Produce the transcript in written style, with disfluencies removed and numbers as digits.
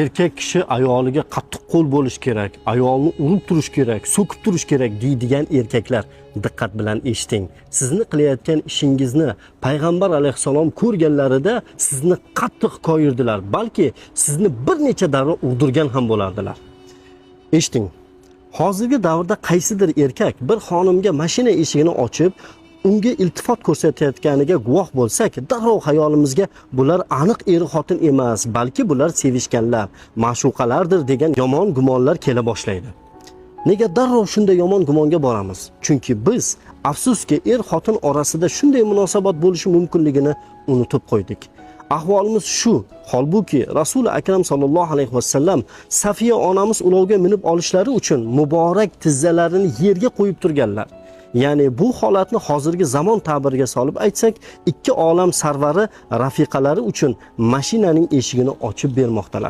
erkak kishi ayoliga qattiq qo'l bo'lish kerak, ayolni urib turish kerak, so'kib turish kerak deydigan erkaklar diqqat bilan eshiting. Sizni qilayotgan ishingizni payg'ambar alayhissalom ko'rganlarida sizni qattiq koyirdilar, balki sizni bir necha davra urdirgan ham bo'lardilar. Eshiting. Hozirgi davrda qaysidir erkak bir xonimga mashina eshigini ochib, unga iltifot ko'rsatayotganiga guvoh bo'lsak, darrov xayolimizga bular aniq er-xotin emas, balki bular sevishganlar, ma'shuqalardir degan yomon gumonlar kela boshlaydi. Nega darrov shunday yomon gumonga boramiz? Chunki biz afsuski er-xotin orasida shunday munosabat bo'lishi mumkinligini unutib qo'ydik. Ahvolimiz shu. Holbuki Rasul akram sallallohu alayhi vasallam Safiya onamiz ulovga minib olishlari uchun muborak tizzalarini yerga qo'yib turganlar. Ya'ni bu holatni hozirgi zamon ta'biriga solib aytsak, ikki olam sarvari rafiqalari uchun mashinaning eshigini ochib bermoqdalar.